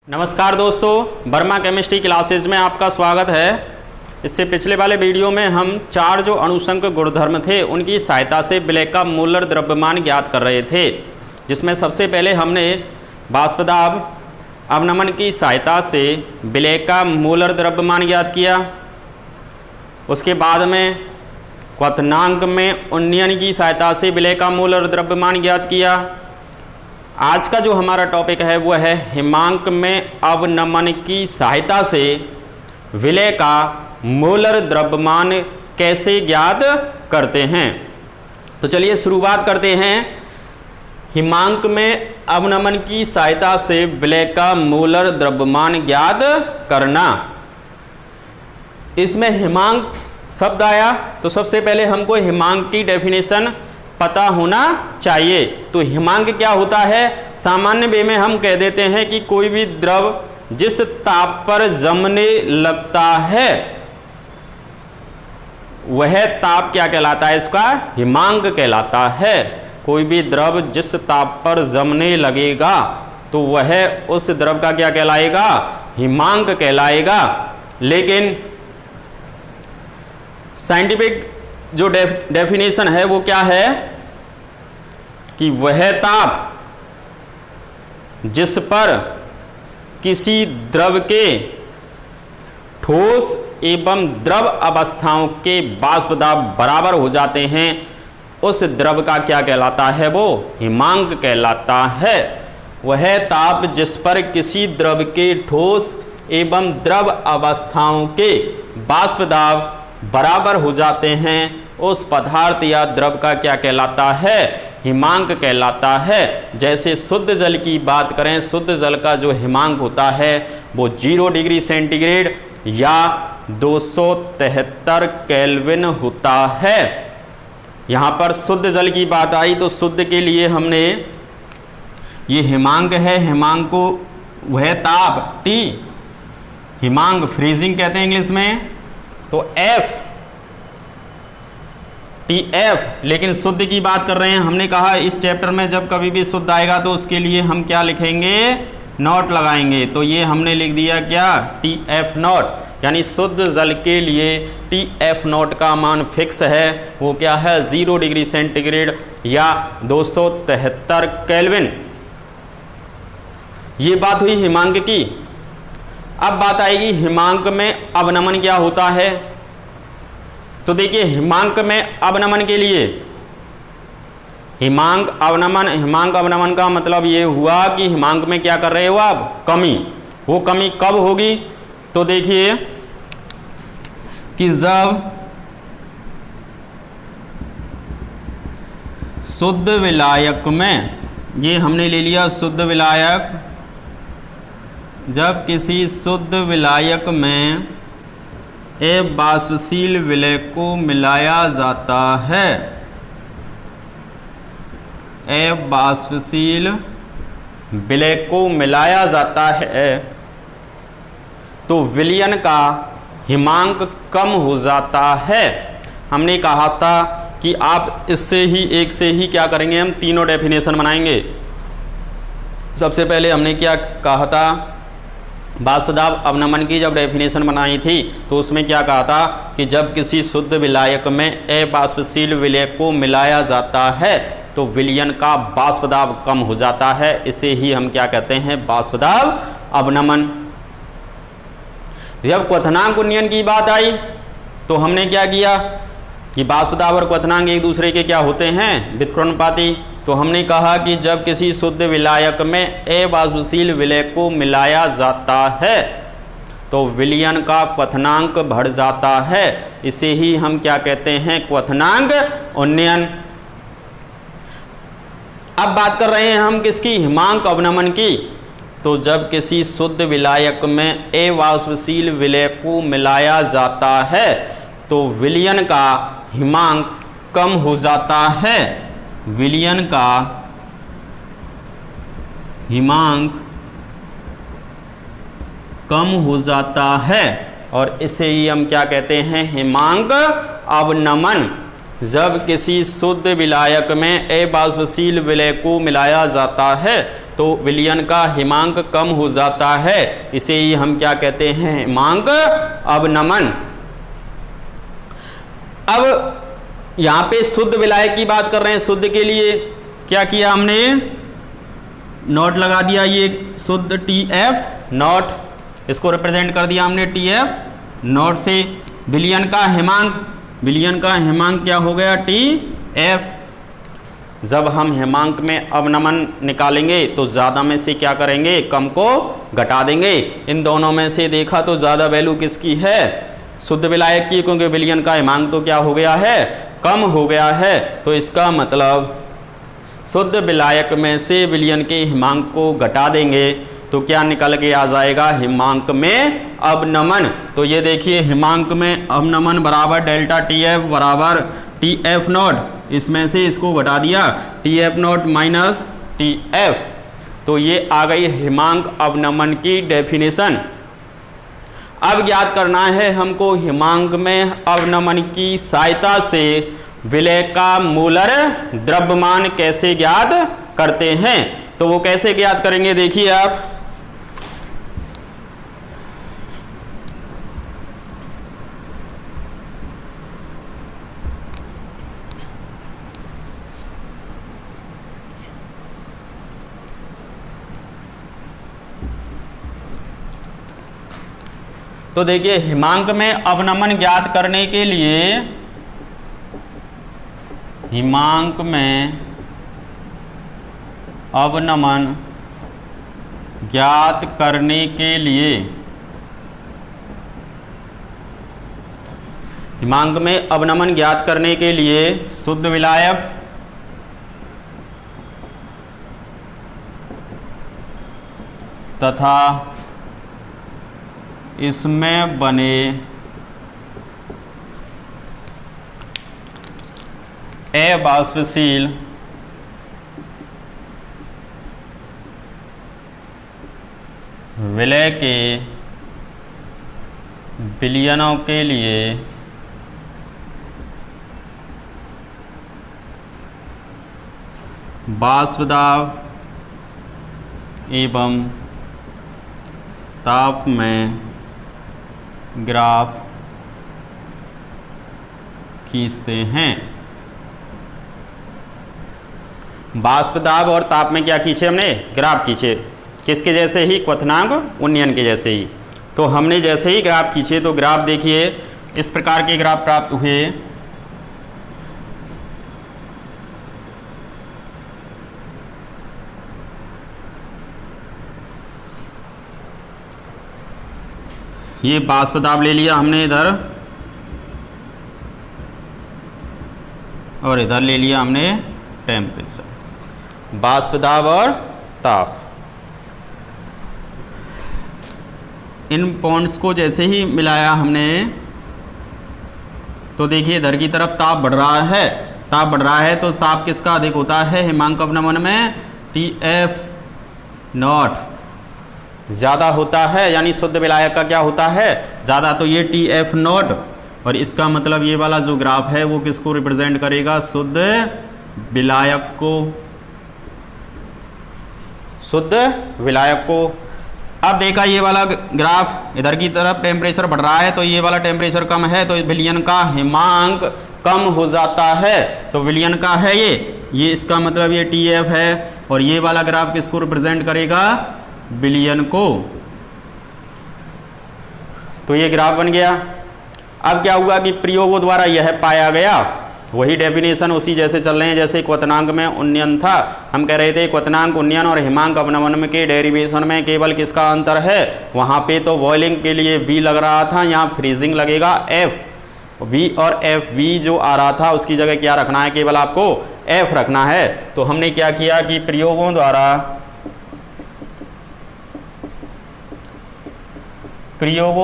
नमस्कार दोस्तों, Verma chemistry classes में आपका स्वागत है। इससे पिछले वाले वीडियो में हम चार जो अणुसंक गुणधर्म थे उनकी सहायता से विलय का मोलर द्रव्यमान ज्ञात कर रहे थे, जिसमें सबसे पहले हमने बाष्पदाब अवनमन की सहायता से विलय का मोलर द्रव्यमान ज्ञात किया। उसके बाद में क्वथनांक में उन्नयन की सहायता से विलय का मोलर द्रव्यमान ज्ञात किया। आज का जो हमारा टॉपिक है वो है हिमांक में अवनमन की सहायता से विलय का मोलर द्रव्यमान कैसे ज्ञात करते हैं। तो चलिए शुरुआत करते हैं। हिमांक में अवनमन की सहायता से विलय का मोलर द्रव्यमान ज्ञात करना। इसमें हिमांक शब्द आया तो सबसे पहले हमको हिमांक की डेफिनेशन पता होना चाहिए। तो हिमांक क्या होता है? सामान्य वे में हम कह देते हैं कि कोई भी द्रव जिस ताप पर जमने लगता है वह ताप क्या कहलाता है? इसका हिमांक कहलाता है। कोई भी द्रव जिस ताप पर जमने लगेगा तो वह उस द्रव का क्या कहलाएगा? हिमांक कहलाएगा। लेकिन साइंटिफिक जो डेफिनेशन है वो क्या है कि वह ताप जिस पर किसी द्रव के ठोस एवं द्रव अवस्थाओं के बाष्पदाब बराबर हो जाते हैं उस द्रव का क्या कहलाता है? वो हिमांक कहलाता है। वह ताप जिस पर किसी द्रव के ठोस एवं द्रव अवस्थाओं के बाष्पदाब बराबर हो जाते हैं उस पदार्थ या द्रव का क्या कहलाता है? हिमांक कहलाता है। जैसे शुद्ध जल की बात करें, शुद्ध जल का जो हिमांक होता है वो 0 डिग्री सेंटीग्रेड या 273 केल्विन होता है। यहाँ पर शुद्ध जल की बात आई तो शुद्ध के लिए हमने ये हिमांक है, हिमांक को वह ताप T, हिमांक फ्रीजिंग कहते हैं इंग्लिश में, तो F TF। लेकिन शुद्ध की बात कर रहे हैं। हमने कहा इस चैप्टर में जब कभी भी शुद्ध आएगा तो उसके लिए हम क्या लिखेंगे? नॉट लगाएंगे। तो ये हमने लिख दिया क्या? TF not. यानी शुद्ध जल के लिए TF नॉट का मान फिक्स है। वो क्या है? 0 डिग्री सेंटीग्रेड या 273 केल्विन। ये बात हुई हिमांक की। अब बात आएगी हिमांक में अवनमन क्या होता है। तो देखिए हिमांक में अवनमन के लिए हिमांक अवनमन का मतलब ये हुआ कि हिमांक में क्या कर रहे हो आप? कमी। वो कमी कब होगी? तो देखिए कि जब शुद्ध विलायक में, ये हमने ले लिया शुद्ध विलायक, जब किसी शुद्ध विलायक में अवाष्पशील विलय को मिलाया जाता है, अवाष्पशील विलय को मिलाया जाता है तो विलयन का हिमांक कम हो जाता है। हमने कहा था कि आप इससे ही एक से ही क्या करेंगे? हम तीनों डेफिनेशन बनाएंगे। सबसे पहले हमने क्या कहा था? बाष्पदाब अवनमन की जब डेफिनेशन बनाई थी तो उसमें क्या कहा था कि जब किसी शुद्ध विलायक में अवाष्पशील विलय को मिलाया जाता है तो विलयन का बाष्पदाब कम हो जाता है। इसे ही हम क्या कहते हैं? बाष्पदाब अवनमन। जब क्वथनांक उन्नयन की बात आई तो हमने क्या किया कि बाष्पदाब और क्वथनांक एक दूसरे के क्या होते हैं? व्युत्क्रमणुपाती। तो हमने कहा कि जब किसी शुद्ध विलायक में अवाष्पशील विलय को मिलाया जाता है तो विलयन का क्वथनांक बढ़ जाता है। इसे ही हम क्या कहते हैं? क्वथनांक उन्नयन। अब बात कर रहे हैं हम किसकी? हिमांक अवनमन की। तो जब किसी शुद्ध विलायक में अवाष्पशील विलय को मिलाया जाता है तो विलयन का हिमांक कम हो जाता है। विलयन का हिमांक कम हो जाता है और इसे ही हम क्या कहते हैं? हिमांक अवनमन। जब किसी शुद्ध विलायक में अबाष्पशील विलय को मिलाया जाता है तो विलयन का हिमांक कम हो जाता है। इसे ही हम क्या कहते हैं? हिमांक अवनमन। अब यहाँ पे शुद्ध विलायक की बात कर रहे हैं। शुद्ध के लिए क्या किया हमने? नॉट लगा दिया, ये शुद्ध TF नॉट, इसको रिप्रेजेंट कर दिया हमने TF नॉट से। विलयन का हिमांक, विलयन का हिमांक क्या हो गया? TF। जब हम हिमांक में अवनमन निकालेंगे तो ज़्यादा में से क्या करेंगे? कम को घटा देंगे। इन दोनों में से देखा तो ज़्यादा वैल्यू किसकी है? शुद्ध विलायक की, क्योंकि विलयन का हिमांक तो क्या हो गया है? कम हो गया है। तो इसका मतलब शुद्ध विलायक में से विलयन के हिमांक को घटा देंगे तो क्या निकल के आ जाएगा? हिमांक में अवनमन। तो ये देखिए, हिमांक में अवनमन बराबर डेल्टा TF बराबर TF नॉट, इसमें से इसको घटा दिया TF नॉट माइनस TF। तो ये आ गई हिमांक अवनमन की डेफिनेशन। अब ज्ञात करना है हमको हिमांक में अवनमन की सहायता से विलय का मोलर द्रव्यमान कैसे ज्ञात करते हैं। तो वो कैसे ज्ञात करेंगे? देखिए आप, तो देखिए हिमांक में अवनमन ज्ञात करने के लिए, हिमांक में अवनमन ज्ञात करने के लिए, हिमांक में अवनमन ज्ञात करने के लिए शुद्ध विलायक तथा इसमें बने अबाष्पशील विलय के विलयनों के लिए वाष्प दाब एवं ताप में ग्राफ खींचते हैं। वाष्प दाब और ताप में क्या खींचे हमने? ग्राफ खींचे। किसके जैसे ही? क्वथनांक उन्नयन के जैसे ही। तो हमने जैसे ही ग्राफ खींचे तो ग्राफ देखिए इस प्रकार के ग्राफ प्राप्त हुए। ये वाष्प दाब ले लिया हमने इधर, और इधर ले लिया हमने टेम्परेचर। वाष्प दाब और ताप, इन पॉइंट्स को जैसे ही मिलाया हमने तो देखिए इधर की तरफ ताप बढ़ रहा है। ताप बढ़ रहा है तो ताप किसका अधिक होता है? हिमांक अवनमन में TF नॉट ज़्यादा होता है, यानी शुद्ध विलायक का क्या होता है? ज़्यादा। तो ये TF नॉट, और इसका मतलब ये वाला जो ग्राफ है वो किसको रिप्रेजेंट करेगा? शुद्ध विलायक को, शुद्ध विलायक को। अब देखा ये वाला ग्राफ, इधर की तरफ टेम्परेचर बढ़ रहा है तो ये वाला टेम्परेचर कम है तो विलयन का हिमांक कम हो जाता है। तो विलयन का है ये इसका मतलब ये TF है, और ये वाला ग्राफ किसको रिप्रेजेंट करेगा? विलयन को। तो ये ग्राफ बन गया। अब क्या हुआ कि प्रयोगों द्वारा यह पाया गया, वही डेफिनेशन उसी जैसे चल रहे हैं जैसे क्वथनांक में उन्नयन था। हम कह रहे थे क्वथनांक उन्नयन और हिमांक अवनमन में के डेरिवेशन में केवल किसका अंतर है? वहाँ पे तो बॉइलिंग के लिए V लग रहा था, यहाँ फ्रीजिंग लगेगा F। V और F, V जो आ रहा था उसकी जगह क्या रखना है? केवल आपको F रखना है। तो हमने क्या किया कि प्रयोगों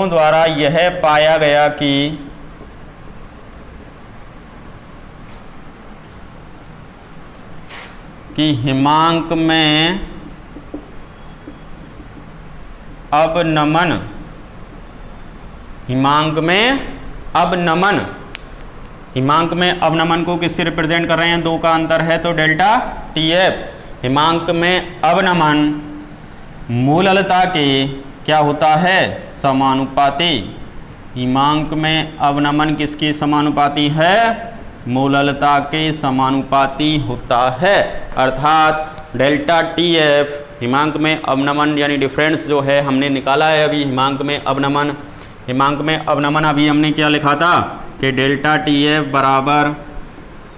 द्वारा यह पाया गया कि हिमांक में अवनमन हिमांक में अवनमन को किससे रिप्रेजेंट कर रहे हैं, 2 का अंतर है तो डेल्टा TF। हिमांक में अवनमन मूललता के क्या होता है, समानुपाती। हिमांक में अवनमन किसके समानुपाती है, मूललता के समानुपाती होता है। अर्थात डेल्टा TF हिमांक में अवनमन यानी डिफरेंस जो है हमने निकाला है अभी हिमांक में अवनमन। हिमांक में अवनमन अभी हमने क्या लिखा था कि डेल्टा TF बराबर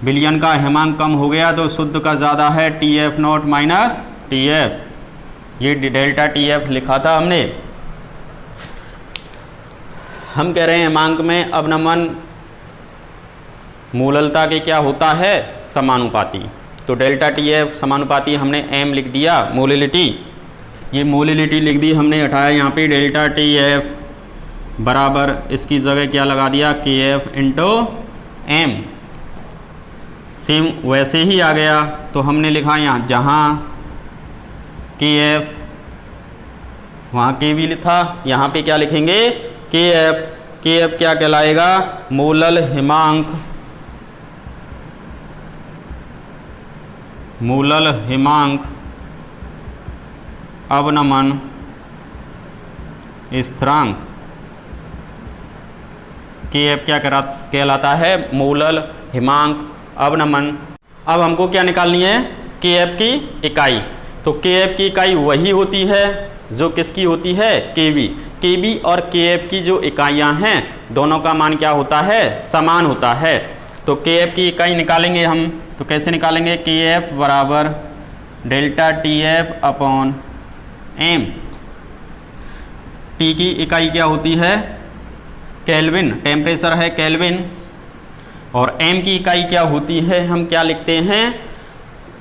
विलयन का हिमांक कम हो गया तो शुद्ध का ज़्यादा है, TF नॉट माइनस TF, ये डेल्टा TF लिखा था हमने। हम कह रहे हैं हिमांक में अवनमन मूललता के क्या होता है, समानुपाती। तो डेल्टा TF समानुपाती हमने m लिख दिया, मोलिलिटी, ये मोलिलिटी लिख दी हमने, हटाया यहाँ पे डेल्टा TF बराबर इसकी जगह क्या लगा दिया, KF इंटू m। सेम वैसे ही आ गया तो हमने लिखा यहाँ जहाँ KF वहाँ KB लिखा, यहाँ पे क्या लिखेंगे KF। KF क्या कहलाएगा, मूलल हिमांक, मूलल हिमांक अवनमन स्थिरांक। KF क्या कहलाता है, मूलल हिमांक अवनमन। अब हमको क्या निकालनी है, KF की इकाई। तो KF की इकाई वही होती है जो किसकी होती है, KB। KB और KF की जो इकाइयाँ हैं दोनों का मान क्या होता है, समान होता है। तो KF की इकाई निकालेंगे हम, तो कैसे निकालेंगे, KF बराबर delta TF upon m। T की इकाई क्या होती है, केल्विन, टेम्परेचर है केल्विन, और m की इकाई क्या होती है, हम क्या लिखते हैं,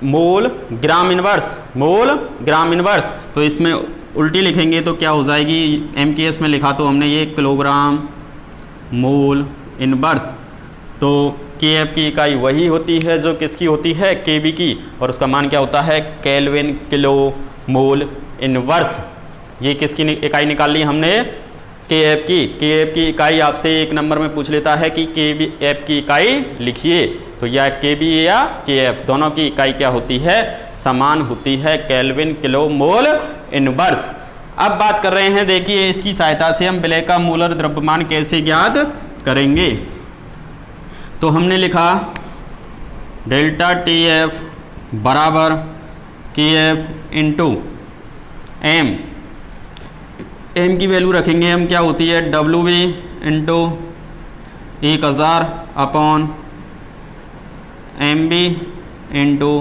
मोल ग्राम इनवर्स, मोल ग्राम इनवर्स। तो इसमें उल्टी लिखेंगे तो क्या हो जाएगी, MKS में लिखा तो हमने ये किलोग्राम मोल इनवर्स। तो KF की इकाई वही होती है जो किसकी होती है, KB की, और उसका मान क्या होता है, केल्विन किलो मोल इनवर्स। ये किसकी इकाई निकाल ली हमने, KF की। KF की इकाई आपसे 1 नंबर में पूछ लेता है कि KF की इकाई लिखिए, तो या KB या KF दोनों की इकाई क्या होती है, समान होती है, केल्विन किलो मोल इनवर्स। अब बात कर रहे हैं, देखिए इसकी सहायता से हम विलय का मूलर द्रव्यमान कैसे ज्ञात करेंगे। तो हमने लिखा डेल्टा TF बराबर KF इंटू m। m की वैल्यू रखेंगे हम, क्या होती है, WB into 1000 upon MB into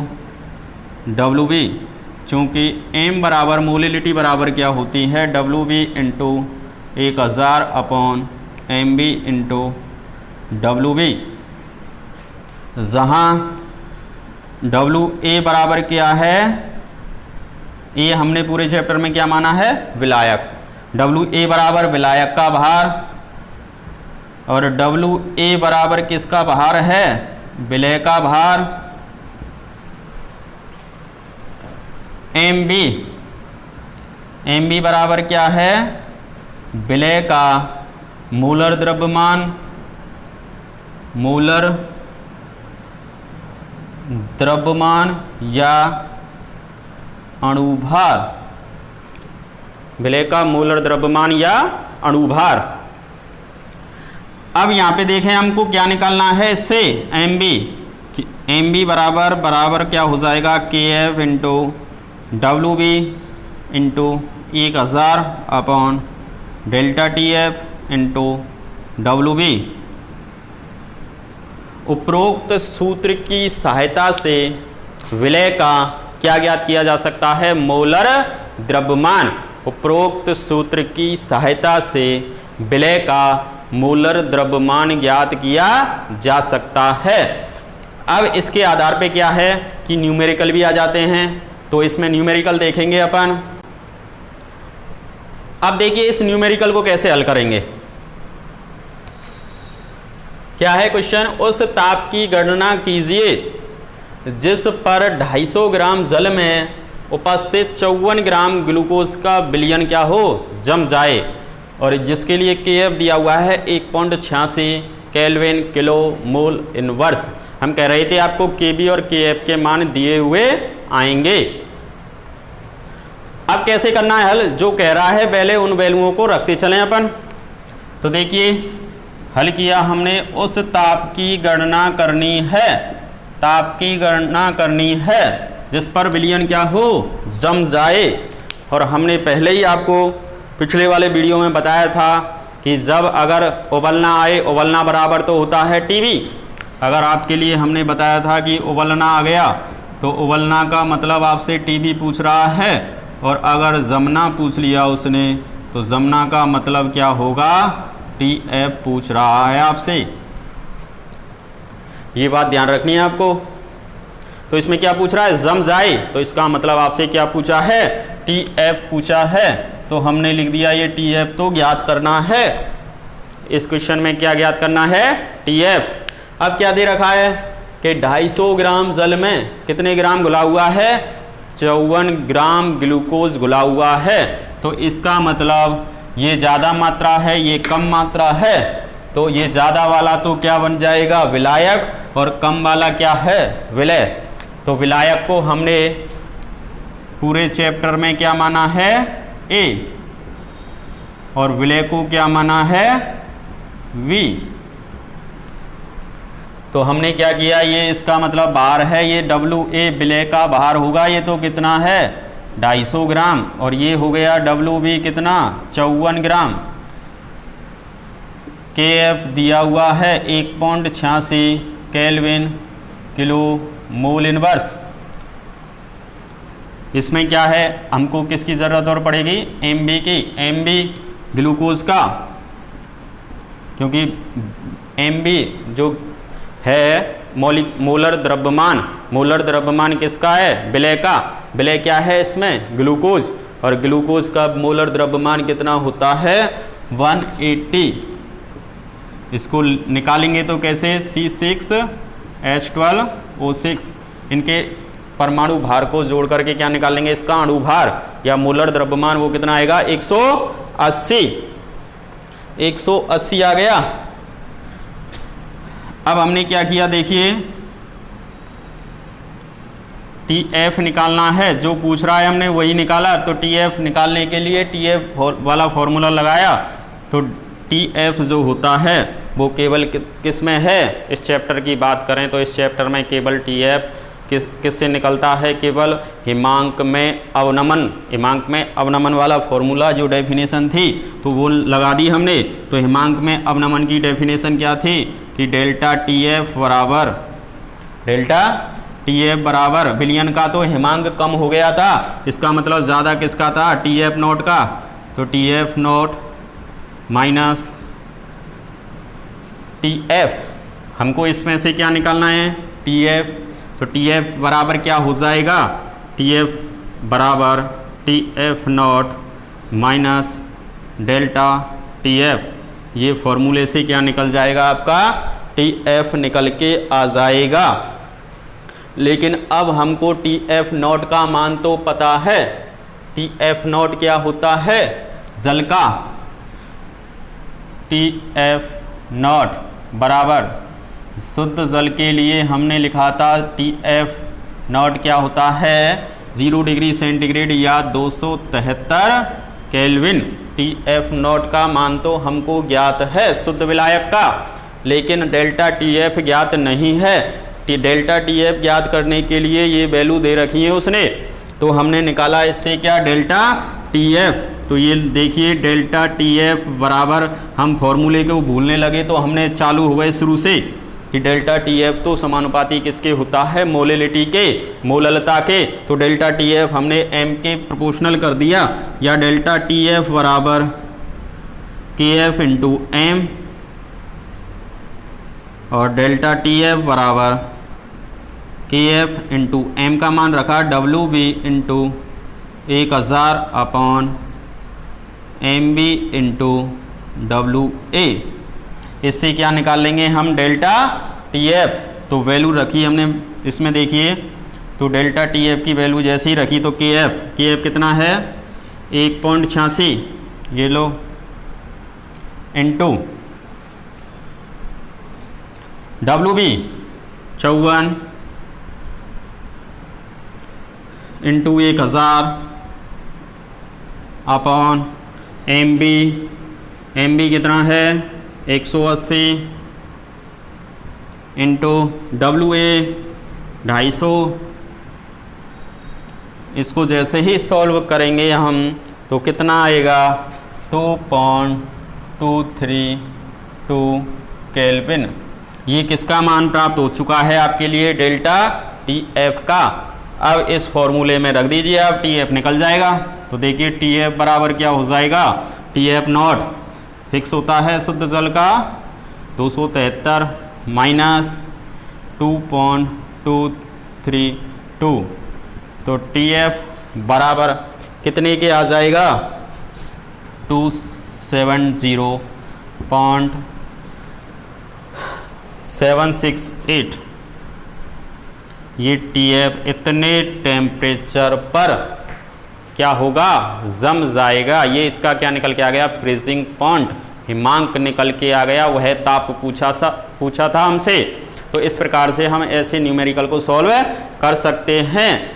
WB। चूँकि m बराबर मोलिलिटी बराबर क्या होती है, WB into 1000 upon MB into WB, जहाँ WA बराबर क्या है, ये हमने पूरे चैप्टर में क्या माना है, विलायक। WA बराबर विलायक का भार, और WA बराबर किसका भार है, विलय का भार। MB बराबर क्या है, विलय का मूलर द्रव्यमान, मूलर द्रव्यमान या अणुभार, विलय का मूलर द्रव्यमान या अणुभार। अब यहाँ पे देखें हमको क्या निकालना है इससे, MB बराबर क्या हो जाएगा, KF into WB into 1000 upon delta TF into WB। उपरोक्त सूत्र की सहायता से विलय का क्या ज्ञात किया जा सकता है, मोलर द्रव्यमान। उपरोक्त सूत्र की सहायता से विलय का मोलर द्रव्यमान ज्ञात किया जा सकता है। अब इसके आधार पे क्या है कि न्यूमेरिकल भी आ जाते हैं, तो इसमें न्यूमेरिकल देखेंगे अपन। अब देखिए इस न्यूमेरिकल को कैसे हल करेंगे। क्या है क्वेश्चन, उस ताप की गणना कीजिए जिस पर 250 ग्राम जल में उपस्थित 54 ग्राम ग्लूकोज का विलयन क्या हो, जम जाए, और जिसके लिए KF दिया हुआ है 1.86 केल्विन किलो मोल इनवर्स। हम कह रहे थे आपको केबी और केएफ के मान दिए हुए आएंगे। अब कैसे करना है हल, जो कह रहा है पहले उन वैल्यूओं को रखते चलें अपन। तो देखिए हल किया हमने, उस ताप की गणना करनी है, ताप की गणना करनी है जिस पर विलयन क्या हो, जम जाए। और हमने पहले ही आपको पिछले वाले वीडियो में बताया था कि जब अगर उबलना आए, उबलना बराबर तो होता है टीवी। अगर आपके लिए हमने बताया था कि उबलना आ गया तो उबलना का मतलब आपसे टीवी पूछ रहा है, और अगर जमना पूछ लिया उसने तो जमना का मतलब क्या होगा, टीएफ पूछ रहा है आपसे। ये बात ध्यान रखनी है आपको। तो इसमें क्या पूछ रहा है, जम जाए, तो इसका मतलब आपसे क्या पूछा है, टीएफ पूछा है। तो हमने लिख दिया ये टीएफ तो ज्ञात करना है। इस क्वेश्चन में क्या ज्ञात करना है, टीएफ। अब क्या दे रखा है कि 250 ग्राम जल में कितने ग्राम घुला हुआ है, 54 ग्राम ग्लूकोज घुला हुआ है। तो इसका मतलब ये ज़्यादा मात्रा है, ये कम मात्रा है। तो ये ज़्यादा वाला तो क्या बन जाएगा, विलायक, और कम वाला क्या है, विलय। तो विलायक को हमने पूरे चैप्टर में क्या माना है, ए, और विलय को क्या माना है, वी। तो हमने क्या किया, ये इसका मतलब बाहर है, ये WA विलय का बाहर होगा, ये तो कितना है 250 ग्राम, और ये हो गया WB कितना 54 ग्राम। KF दिया हुआ है 1.86 केल्विन किलो मोल इनवर्स। इसमें क्या है, हमको किसकी ज़रूरत और पड़ेगी, MB की, MB ग्लूकोज का, क्योंकि MB जो है मोलर द्रव्यमान, मोलर द्रव्यमान किसका है, विलय का। विलय क्या है इसमें, ग्लूकोज, और ग्लूकोज का मोलर द्रव्यमान कितना होता है 180। इसको निकालेंगे तो कैसे, C6H12O6, इनके परमाणु भार को जोड़ करके क्या निकालेंगे, इसका अणु भार या मोलर द्रव्यमान, वो कितना आएगा 180। 180 आ गया। अब हमने क्या किया, देखिए TF निकालना है, जो पूछ रहा है हमने वही निकाला। तो TF निकालने के लिए TF वाला फॉर्मूला लगाया। तो TF जो होता है वो केवल किस में है, इस चैप्टर की बात करें तो इस चैप्टर में केवल TF किससे निकलता है, केवल हिमांक में अवनमन, हिमांक में अवनमन वाला फॉर्मूला जो डेफिनेशन थी तो वो लगा दी हमने। तो हिमांक में अवनमन की डेफिनेशन क्या थी कि डेल्टा TF बराबर विलयन का तो हिमांक कम हो गया था, इसका मतलब ज़्यादा किसका था, TF नॉट का। तो TF नॉट माइनस TF, हमको इसमें से क्या निकालना है, TF। तो TF बराबर क्या हो जाएगा, TF बराबर TF not minus delta TF। ये फॉर्मूले से क्या निकल जाएगा आपका, TF निकल के आ जाएगा। लेकिन अब हमको TF नॉट का मान तो पता है। TF नॉट क्या होता है, जल का। TF नॉट बराबर शुद्ध जल के लिए हमने लिखा था TF नॉट क्या होता है 0 डिग्री सेंटीग्रेड या 273 केल्विन। TF नॉट का मान तो हमको ज्ञात है शुद्ध विलायक का, लेकिन डेल्टा TF ज्ञात नहीं है। डेल्टा TF ज्ञात करने के लिए ये वैल्यू दे रखी है उसने, तो हमने निकाला इससे क्या, डेल्टा TF। तो ये देखिए डेल्टा TF बराबर, हम फॉर्मूले को भूलने लगे तो हमने चालू हो गए शुरू से कि डेल्टा TF तो समानुपाती किसके होता है, मोलिलिटी के, मोललता के। तो डेल्टा TF हमने M के प्रोपोर्शनल कर दिया, या डेल्टा TF बराबर KF इंटू M, और डेल्टा TF बराबर KF इंटू M का मान रखा WB into 1000 upon MB into WA। इससे क्या निकाल लेंगे हम, डेल्टा TF। तो वैल्यू रखी हमने इसमें, देखिए तो डेल्टा TF की वैल्यू जैसे ही रखी तो KF कितना है 1.86, ये लो, into WB 54 into 1000 upon MB कितना है 180 इंटू WA 250। इसको जैसे ही सॉल्व करेंगे हम तो कितना आएगा 2.232 केल्विन। ये किसका मान प्राप्त हो चुका है आपके लिए डेल्टा TF का। अब इस फॉर्मूले में रख दीजिए, अब TF निकल जाएगा। तो देखिए TF बराबर क्या हो जाएगा, TF नॉट फिक्स होता है शुद्ध जल का 273 माइनस 2.232। तो TF बराबर कितने के आ जाएगा 270.768। ये TF इतने टेम्परेचर पर क्या होगा, जम जाएगा। ये इसका क्या निकल के आ गया, फ्रीजिंग पॉइंट, हिमांक निकल के आ गया। वह ताप पूछा था हमसे। तो इस प्रकार से हम ऐसे न्यूमेरिकल को सॉल्व कर सकते हैं।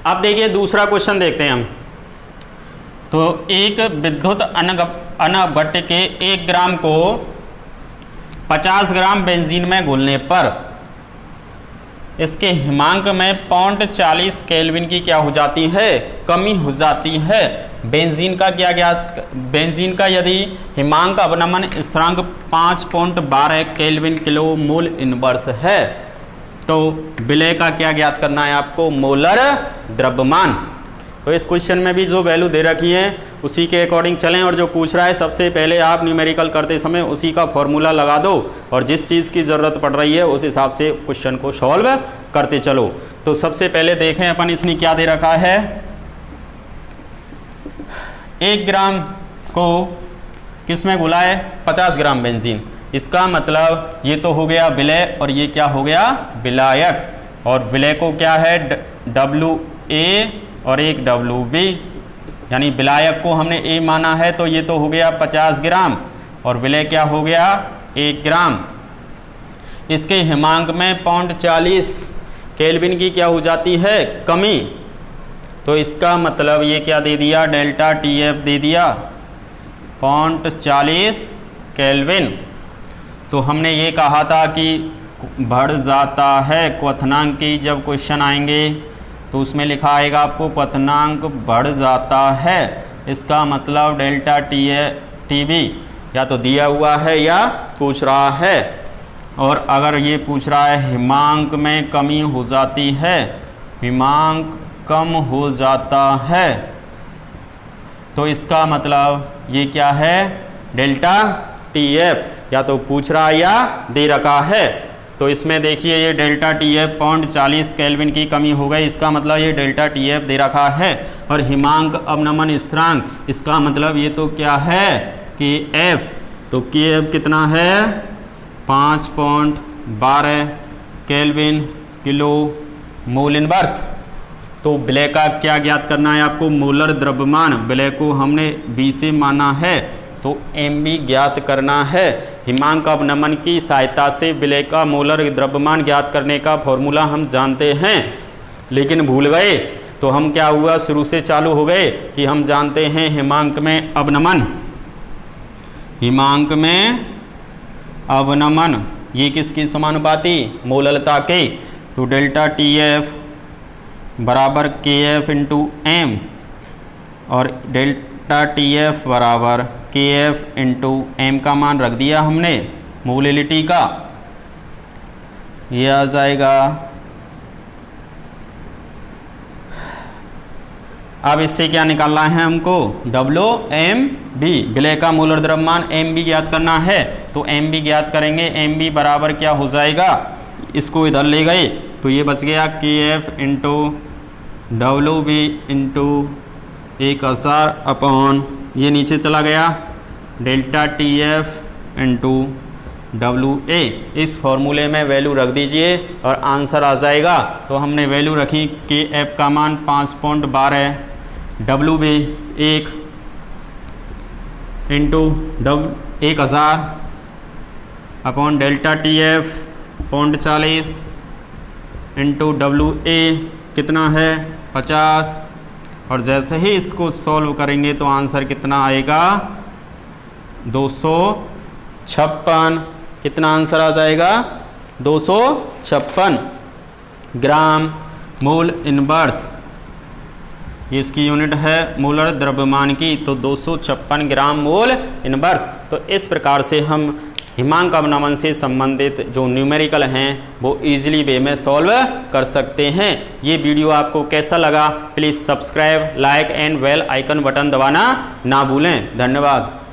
अब देखिए दूसरा क्वेश्चन देखते हैं हम। तो एक विद्युत अनभट्ट के 1 ग्राम को 50 ग्राम बेंजीन में घोलने पर इसके हिमांक में 0.40 केल्विन की क्या हो जाती है, कमी हो जाती है। बेंजीन का क्या ज्ञात, बेंजीन का यदि हिमांक अवनमन स्थिरांक 5.12 केल्विन किलो मोल इनवर्स है तो विलय का क्या ज्ञात करना है आपको, मोलर द्रव्यमान। तो इस क्वेश्चन में भी जो वैल्यू दे रखी है उसी के अकॉर्डिंग चलें, और जो पूछ रहा है सबसे पहले आप न्यूमेरिकल करते समय उसी का फॉर्मूला लगा दो और जिस चीज़ की ज़रूरत पड़ रही है उस हिसाब से क्वेश्चन को सॉल्व करते चलो। तो सबसे पहले देखें अपन, इसने क्या दे रखा है, 1 ग्राम को किस में घुला है, 50 ग्राम बेंजीन। इसका मतलब ये तो हो गया विलय और ये क्या हो गया, विलायक। और विलय को क्या है WA और एक WB, यानी विलायक को हमने A माना है तो ये तो हो गया 50 ग्राम और विलय क्या हो गया 1 ग्राम। इसके हिमांक में 0.40 केल्विन की क्या हो जाती है, कमी। तो इसका मतलब ये क्या दे दिया, डेल्टा TF दे दिया 0.40 केल्विन। तो हमने ये कहा था कि बढ़ जाता है क्वथनांक की, जब क्वेश्चन आएंगे तो उसमें लिखा आएगा आपको क्वथनांक बढ़ जाता है। इसका मतलब डेल्टा TB या तो दिया हुआ है या पूछ रहा है। और अगर ये पूछ रहा है हिमांक में कमी हो जाती है, हिमांक कम हो जाता है, तो इसका मतलब ये क्या है, डेल्टा TF या तो पूछ रहा है या दे रखा है। तो इसमें देखिए ये डेल्टा TF 0.40 केल्विन की कमी हो गई, इसका मतलब ये डेल्टा TF दे रखा है। और हिमांक अवनमन स्थिरांक, इसका मतलब ये तो क्या है KF। तो KF कितना है 5.12 केल्विन किलो मोल इनवर्स। तो विलय का क्या ज्ञात करना है आपको, मोलर द्रव्यमान। विलय को हमने B से माना है तो MB ज्ञात करना है। हिमांक अवनमन की सहायता से विलय का मोलर द्रव्यमान ज्ञात करने का फॉर्मूला हम जानते हैं, लेकिन भूल गए। तो हम क्या हुआ, शुरू से चालू हो गए कि हम जानते हैं हिमांक में अवनमन, हिमांक में अवनमन ये किसकी समानुपाती, मोललता के। तो डेल्टा TF बराबर KF इंटू M और डेल्टा TF बराबर KF इंटू M का मान रख दिया हमने मोलिलिटी का, ये आ जाएगा। अब इससे क्या निकालना है हमको, WMB, विलय का मोलर द्रव्यमान MB ज्ञात करना है। तो MB ज्ञात करेंगे, MB बराबर क्या हो जाएगा, इसको इधर ले गए तो ये बच गया KF into WB into 1000 upon ये नीचे चला गया डेल्टा TF इंटू WA। इस फॉर्मूले में वैल्यू रख दीजिए और आंसर आ जाएगा। तो हमने वैल्यू रखी KF का मान 5.12, WB 1 into 1000 upon delta T F 0.40 into WA कितना है 50। और जैसे ही इसको सॉल्व करेंगे तो आंसर कितना आएगा 256। कितना आंसर आ जाएगा 256 ग्राम मोल इनवर्स। ये इसकी यूनिट है मोलर द्रव्यमान की, तो 256 ग्राम मोल इनवर्स। तो इस प्रकार से हम हिमांक अवनमन से संबंधित जो न्यूमेरिकल हैं वो इजीली वे में सॉल्व कर सकते हैं। ये वीडियो आपको कैसा लगा please subscribe, like and bell icon button दबाना ना भूलें। धन्यवाद।